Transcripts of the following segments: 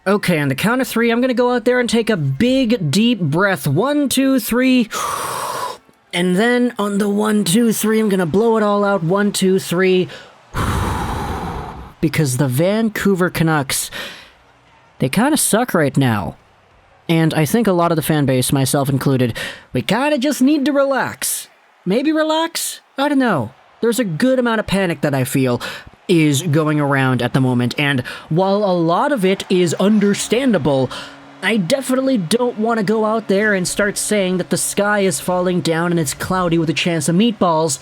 Okay, on the count of three, I'm gonna go out there and take a big, deep breath. 1, 2, 3. And then on the 1, 2, 3, I'm gonna blow it all out. 1, 2, 3. Because the Vancouver Canucks, they kind of suck right now. And I think a lot of the fan base, myself included, we kind of just need to relax. Maybe relax? I don't know. There's a good amount of panic that I feel is going around at the moment, and while a lot of it is understandable, I definitely don't want to go out there and start saying that the sky is falling down and it's cloudy with a chance of meatballs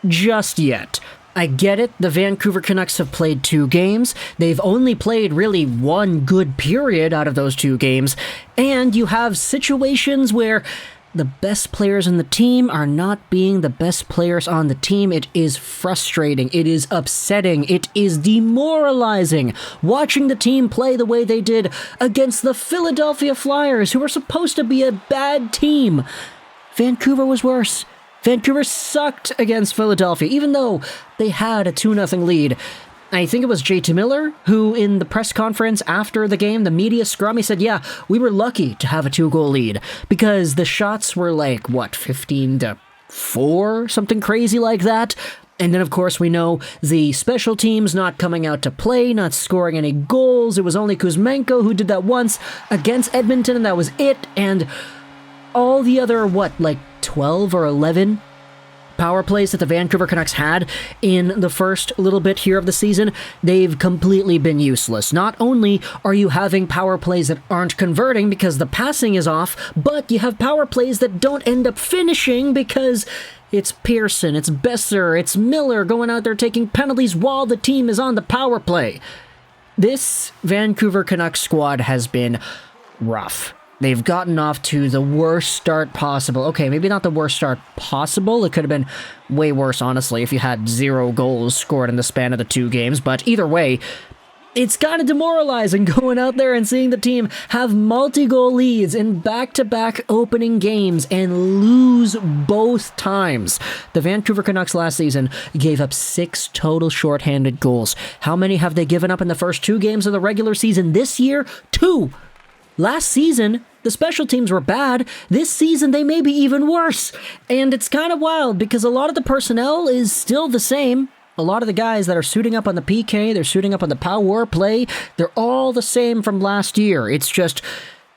just yet. I get it, the Vancouver Canucks have played 2 games, they've only played really 1 good period out of those 2 games, and you have situations where the best players in the team are not being the best players on the team. It is frustrating. It is upsetting. It is demoralizing watching the team play the way they did against the Philadelphia Flyers, who are supposed to be a bad team. Vancouver was worse. Vancouver sucked against Philadelphia, even though they had a 2-0 lead. I think it was JT Miller who, in the press conference after the game, the media scrum, he said, yeah, we were lucky to have a 2-goal lead because the shots were like, 15-4, something crazy like that. And then, of course, we know the special teams not coming out to play, not scoring any goals. It was only Kuzmenko who did that once against Edmonton, and that was it. And all the other, 12 or 11 power plays that the Vancouver Canucks had in the first little bit here of the season, they've completely been useless. Not only are you having power plays that aren't converting because the passing is off, but you have power plays that don't end up finishing because it's Pearson, it's Besser, it's Miller going out there taking penalties while the team is on the power play. This Vancouver Canucks squad has been rough. They've gotten off to the worst start possible. Okay, maybe not the worst start possible. It could have been way worse, honestly, if you had 0 goals scored in the span of the 2 games. But either way, it's kind of demoralizing going out there and seeing the team have multi-goal leads in back-to-back opening games and lose both times. The Vancouver Canucks last season gave up 6 total shorthanded goals. How many have they given up in the first 2 games of the regular season this year? 2! Last season, the special teams were bad. This season, they may be even worse. And it's kind of wild because a lot of the personnel is still the same. A lot of the guys that are suiting up on the PK, they're suiting up on the power play, they're all the same from last year. It's just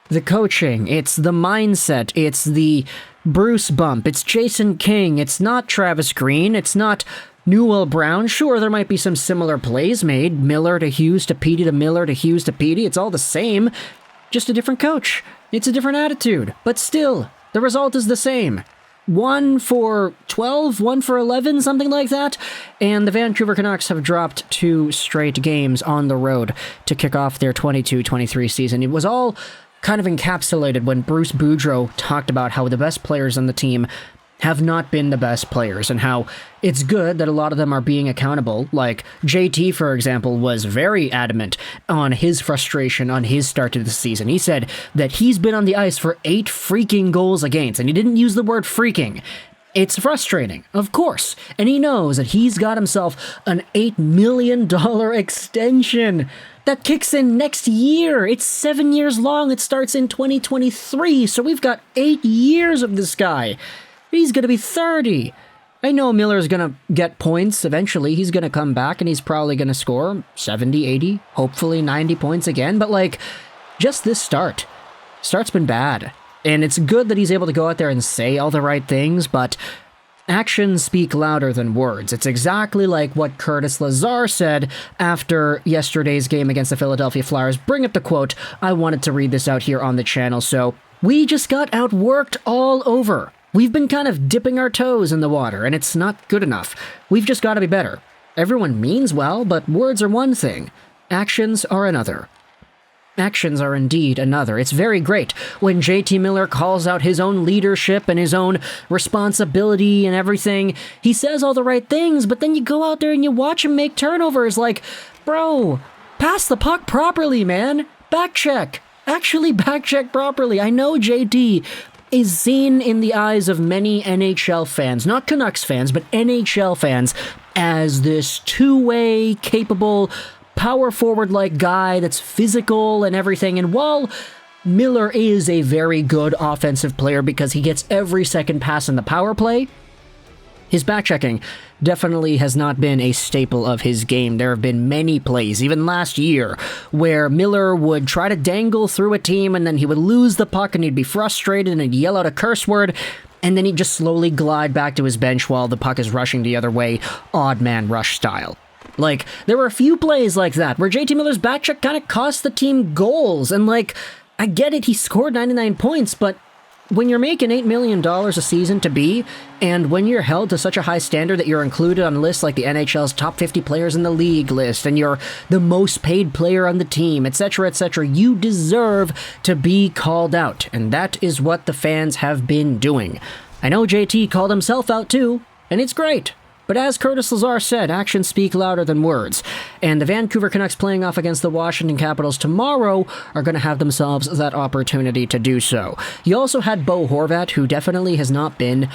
the coaching, it's the mindset, it's the Bruce bump, it's Jason King, it's not Travis Green, it's not Newell Brown. Sure, there might be some similar plays made. Miller to Hughes to Petey to Miller to Hughes to Petey. It's all the same. Just a different coach. It's a different attitude. But still, the result is the same. 1 for 12, 1 for 11, something like that. And the Vancouver Canucks have dropped 2 straight games on the road to kick off their 22-23 season. It was all kind of encapsulated when Bruce Boudreau talked about how the best players on the team have not been the best players and how it's good that a lot of them are being accountable. Like JT, for example, was very adamant on his frustration on his start to the season. He said that he's been on the ice for 8 freaking goals against, and he didn't use the word freaking. It's frustrating, of course, and he knows that he's got himself an $8 million extension that kicks in next year. It's 7 years long. It starts in 2023, so we've got 8 years of this guy. He's going to be 30. I know Miller's going to get points eventually. He's going to come back and he's probably going to score 70, 80, hopefully 90 points again. But just this start's been bad. And it's good that he's able to go out there and say all the right things, but actions speak louder than words. It's exactly like what Curtis Lazar said after yesterday's game against the Philadelphia Flyers. Bring up the quote. I wanted to read this out here on the channel. So, we just got outworked all over. We've been kind of dipping our toes in the water, and it's not good enough. We've just got to be better. Everyone means well, but words are one thing. Actions are another. Actions are indeed another. It's very great when JT Miller calls out his own leadership and his own responsibility and everything. He says all the right things, but then you go out there and you watch him make turnovers like, bro, pass the puck properly, man. Back check. Actually back check properly. I know JT is seen in the eyes of many NHL fans, not Canucks fans, but NHL fans, as this two-way, capable power forward-like guy that's physical and everything. And while Miller is a very good offensive player because he gets every second pass in the power play, his back-checking definitely has not been a staple of his game. There have been many plays, even last year, where Miller would try to dangle through a team and then he would lose the puck and he'd be frustrated and he'd yell out a curse word, and then he'd just slowly glide back to his bench while the puck is rushing the other way, odd man rush style. Like, there were a few plays like that where JT Miller's back-check kind of cost the team goals, and like, I get it, he scored 99 points, but when you're making $8 million a season to be, and when you're held to such a high standard that you're included on lists like the NHL's top 50 players in the league list, and you're the most paid player on the team, etc., you deserve to be called out, and that is what the fans have been doing. I know JT called himself out too, and it's great. But as Curtis Lazar said, actions speak louder than words, and the Vancouver Canucks playing off against the Washington Capitals tomorrow are going to have themselves that opportunity to do so. You also had Bo Horvat, who definitely has not been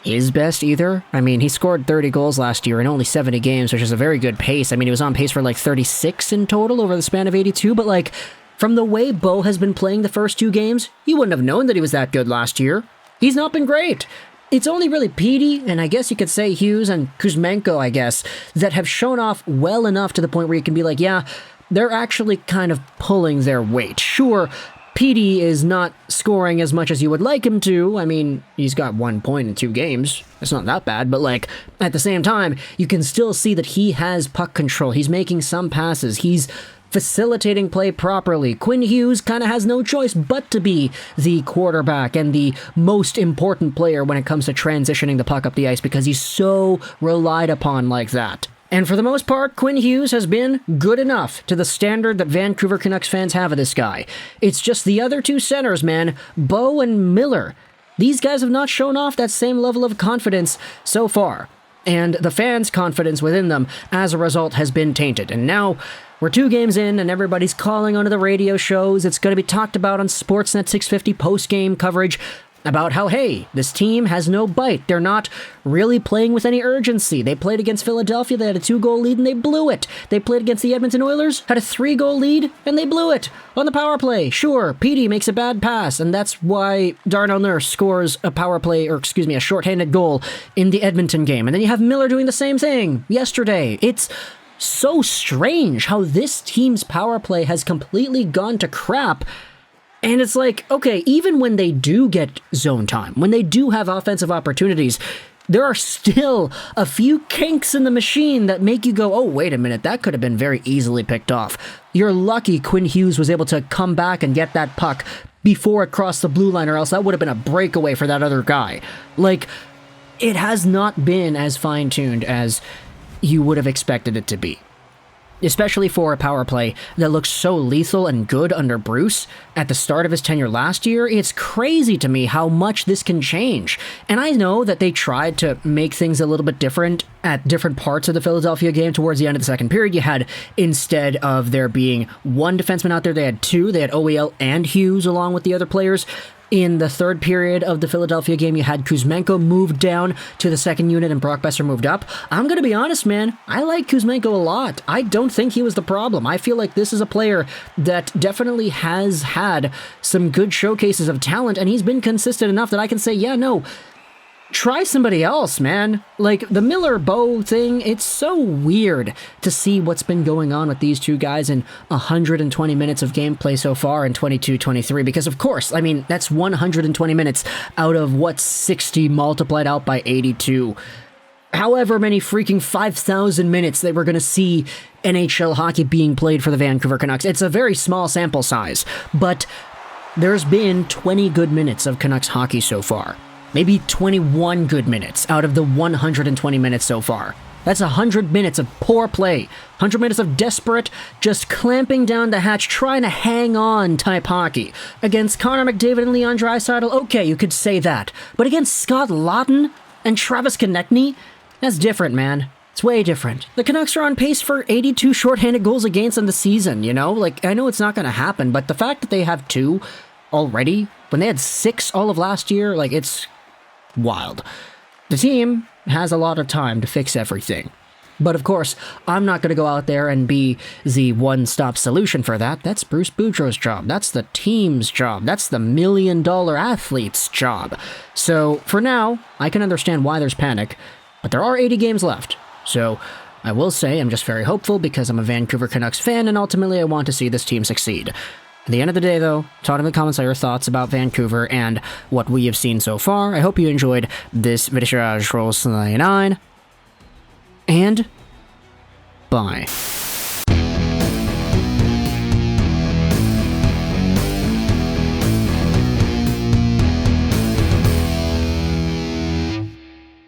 his best either. I mean, he scored 30 goals last year in only 70 games, which is a very good pace. I mean, he was on pace for like 36 in total over the span of 82, but like, from the way Bo has been playing the first two games, you wouldn't have known that he was that good last year. He's not been great. It's only really Petey, and I guess you could say Hughes and Kuzmenko, I guess, that have shown off well enough to the point where you can be like, yeah, they're actually kind of pulling their weight. Sure, Petey is not scoring as much as you would like him to. I mean, he's got 1 point in 2 games. It's not that bad, but like, at the same time, you can still see that he has puck control. He's making some passes. He's facilitating play properly. Quinn Hughes kind of has no choice but to be the quarterback and the most important player when it comes to transitioning the puck up the ice because he's so relied upon like that. And for the most part, Quinn Hughes has been good enough to the standard that Vancouver Canucks fans have of this guy. It's just the other two centers, man, Bo and Miller. These guys have not shown off that same level of confidence so far. And the fans' confidence within them, as a result, has been tainted. And now we're 2 games in, and everybody's calling onto the radio shows. It's going to be talked about on Sportsnet 650 post-game coverage about how, hey, this team has no bite. They're not really playing with any urgency. They played against Philadelphia. They had a 2-goal lead, and they blew it. They played against the Edmonton Oilers, had a 3-goal lead, and they blew it. On the power play, sure, Petey makes a bad pass, and that's why Darnell Nurse scores a shorthanded goal in the Edmonton game. And then you have Miller doing the same thing yesterday. It's so strange how this team's power play has completely gone to crap. And it's like, okay, even when they do get zone time, when they do have offensive opportunities, there are still a few kinks in the machine that make you go, oh, wait a minute, that could have been very easily picked off. You're lucky Quinn Hughes was able to come back and get that puck before it crossed the blue line, or else that would have been a breakaway for that other guy. Like, it has not been as fine-tuned as you would have expected it to be. Especially for a power play that looks so lethal and good under Bruce at the start of his tenure last year. It's crazy to me how much this can change. And I know that they tried to make things a little bit different at different parts of the Philadelphia game. Towards the end of the second period, you had, instead of there being 1 defenseman out there, they had 2. They had OEL and Hughes along with the other players. In the third period of the Philadelphia game, you had Kuzmenko moved down to the second unit and Brock Besser moved up. I'm going to be honest, man. I like Kuzmenko a lot. I don't think he was the problem. I feel like this is a player that definitely has had some good showcases of talent, and he's been consistent enough that I can say, yeah, no, try somebody else, man. Like, the Miller-Bo thing, it's so weird to see what's been going on with these two guys in 120 minutes of gameplay so far in 22-23, because of course, I mean, that's 120 minutes out of what's 60 multiplied out by 82. However many freaking 5,000 minutes that we're going to see NHL hockey being played for the Vancouver Canucks. It's a very small sample size, but there's been 20 good minutes of Canucks hockey so far. Maybe 21 good minutes out of the 120 minutes so far. That's 100 minutes of poor play. 100 minutes of desperate, just clamping down the hatch, trying to hang on type hockey. Against Connor McDavid and Leon Draisaitl, okay, you could say that. But against Scott Laughton and Travis Konecny, that's different, man. It's way different. The Canucks are on pace for 82 shorthanded goals against in the season, you know? Like, I know it's not going to happen, but the fact that they have 2 already, when they had 6 all of last year, like, it's wild. The team has a lot of time to fix everything. But of course, I'm not going to go out there and be the one-stop solution for that. That's Bruce Boudreau's job. That's the team's job. That's the million-dollar athlete's job. So for now, I can understand why there's panic, but there are 80 games left. So I will say I'm just very hopeful because I'm a Vancouver Canucks fan and ultimately I want to see this team succeed. At the end of the day, though, talk in the comments all your thoughts about Vancouver and what we have seen so far. I hope you enjoyed this video. Roll 9. And bye.